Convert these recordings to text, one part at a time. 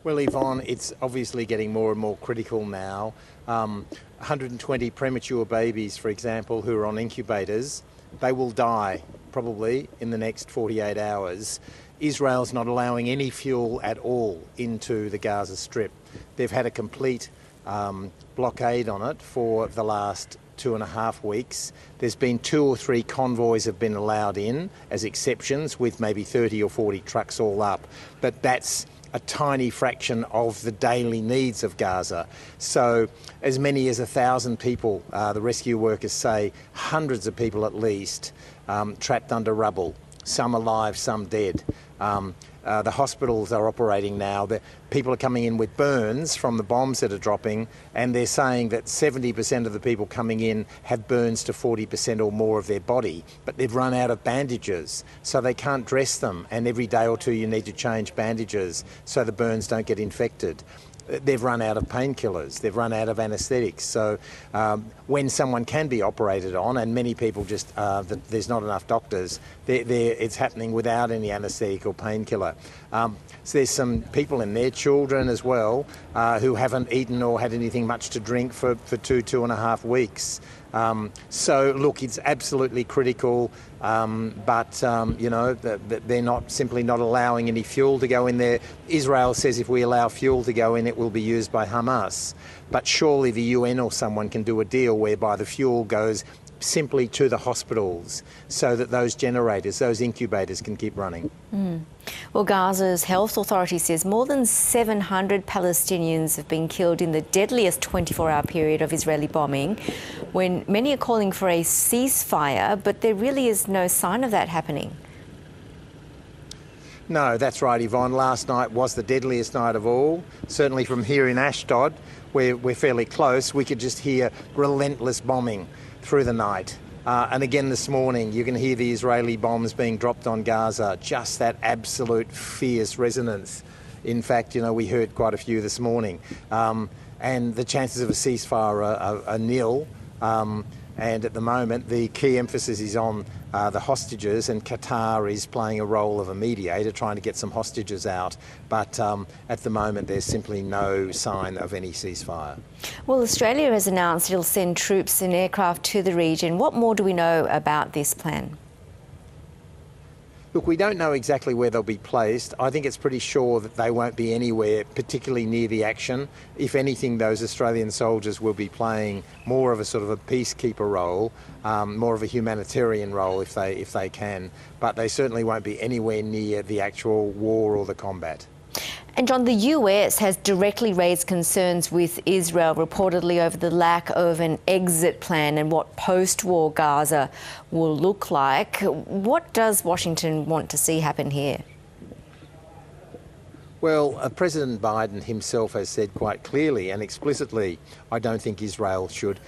Well, Yvonne, it's obviously getting more and more critical now. 120 premature babies, for example, who are on incubators, they will die probably in the next 48 hours. Israel's not allowing any fuel at all into the Gaza Strip. They've had a complete blockade on it for the last 2.5 weeks. There's been 2 or 3 convoys have been allowed in as exceptions, with maybe 30 or 40 trucks all up. But that's a tiny fraction of the daily needs of Gaza. So as many as 1,000 people, the rescue workers say, hundreds of people at least, trapped under rubble, some alive, some dead. The hospitals are operating now. People are coming in with burns from the bombs that are dropping, and they're saying that 70% of the people coming in have burns to 40% or more of their body, but they've run out of bandages, so they can't dress them, and every day or two you need to change bandages so the burns don't get infected. They've run out of painkillers, they've run out of anaesthetics. So when someone can be operated on, and many people just, there's not enough doctors, it's happening without any anaesthetic or painkiller. So there's some people in there, children as well, who haven't eaten or had anything much to drink for 2.5 weeks. So look, it's absolutely critical, but you know, they're simply not allowing any fuel to go in there. Israel says if we allow fuel to go in, it will be used by Hamas. But surely the UN or someone can do a deal whereby the fuel goes simply to the hospitals so that those generators, those incubators can keep running. Well, Gaza's health authority says more than 700 Palestinians have been killed in the deadliest 24-hour period of Israeli bombing, when many are calling for a ceasefire, but there really is no sign of that happening. No, that's right, Yvonne. Last night was the deadliest night of all. Certainly from here in Ashdod, where we're fairly close, we could just hear relentless bombing through the night. And again this morning, you can hear the Israeli bombs being dropped on Gaza, just that absolute fierce resonance. In fact, you know, we heard quite a few this morning. And the chances of a ceasefire are nil. And at the moment, the key emphasis is on the hostages, and Qatar is playing a role of a mediator, trying to get some hostages out. But at the moment, there's simply no sign of any ceasefire. Well, Australia has announced it'll send troops and aircraft to the region. What more do we know about this plan? Look, we don't know exactly where they'll be placed. I think it's pretty sure that they won't be anywhere particularly near the action. If anything, those Australian soldiers will be playing more of a sort of a peacekeeper role, more of a humanitarian role if they can. But they certainly won't be anywhere near the actual war or the combat. And John, the US has directly raised concerns with Israel reportedly over the lack of an exit plan and what post-war Gaza will look like. What does Washington want to see happen here? Well, President Biden himself has said quite clearly and explicitly, I don't think Israel should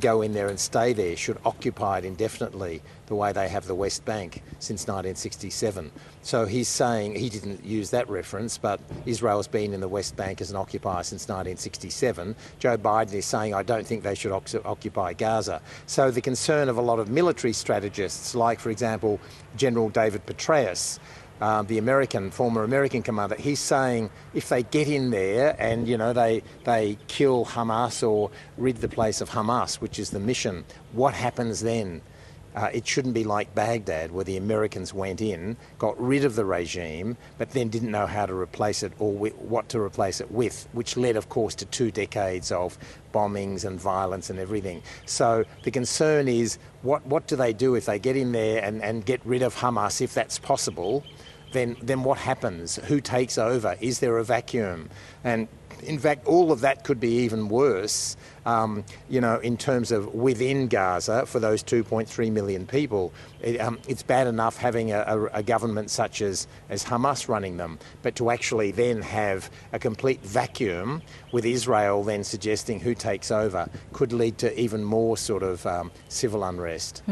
go in there and stay there, should occupy it indefinitely the way they have the West Bank since 1967. So he's saying, he didn't use that reference, but Israel's been in the West Bank as an occupier since 1967. Joe Biden is saying, I don't think they should occupy Gaza. So the concern of a lot of military strategists, like, for example, General David Petraeus, the former American commander, he's saying if they get in there and, you know, they kill Hamas or rid the place of Hamas, which is the mission, what happens then? It shouldn't be like Baghdad, where the Americans went in, got rid of the regime, but then didn't know how to replace it or what to replace it with, which led, of course, to 2 decades of bombings and violence and everything. So the concern is, what do they do if they get in there and get rid of Hamas, if that's possible? Then what happens? Who takes over? Is there a vacuum? And in fact, all of that could be even worse, you know, in terms of within Gaza for those 2.3 million people. It's bad enough having a government such as Hamas running them, but to actually then have a complete vacuum with Israel then suggesting who takes over could lead to even more sort of civil unrest.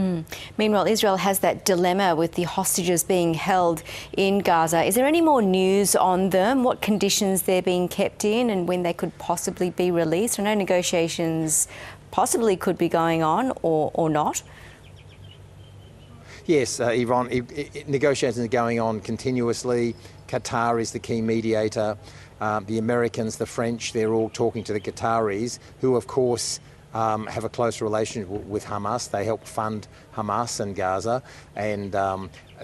Meanwhile, Israel has that dilemma with the hostages being held in Gaza. Is there any more news on them, what conditions they're being kept in and when they could possibly be released? I know negotiations possibly could be going on or not. Yes, Yvonne, negotiations are going on continuously. Qatar is the key mediator. The Americans, the French, they're all talking to the Qataris, who of course have a close relationship with Hamas. They help fund Hamas and Gaza, and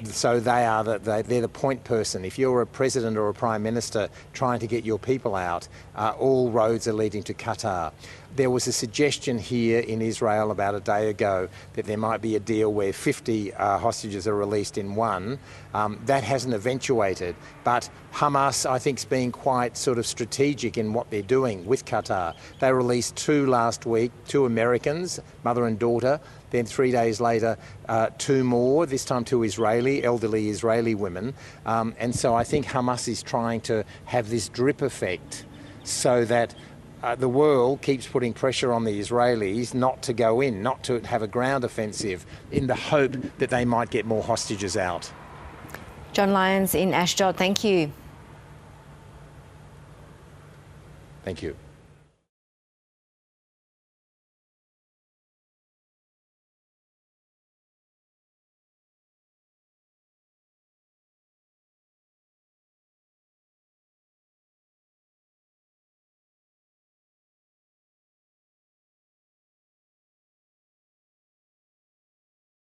so they're the point person. If you're a president or a prime minister trying to get your people out, all roads are leading to Qatar. There was a suggestion here in Israel about a day ago that there might be a deal where 50 hostages are released in one. That hasn't eventuated, but Hamas, I think, is being quite sort of strategic in what they're doing with Qatar. They released 2 last week, 2 Americans, mother and daughter. Then 3 days later, 2 more, this time 2 elderly Israeli women. And so I think Hamas is trying to have this drip effect so that the world keeps putting pressure on the Israelis not to go in, not to have a ground offensive, in the hope that they might get more hostages out. John Lyons in Ashdod, thank you. Thank you.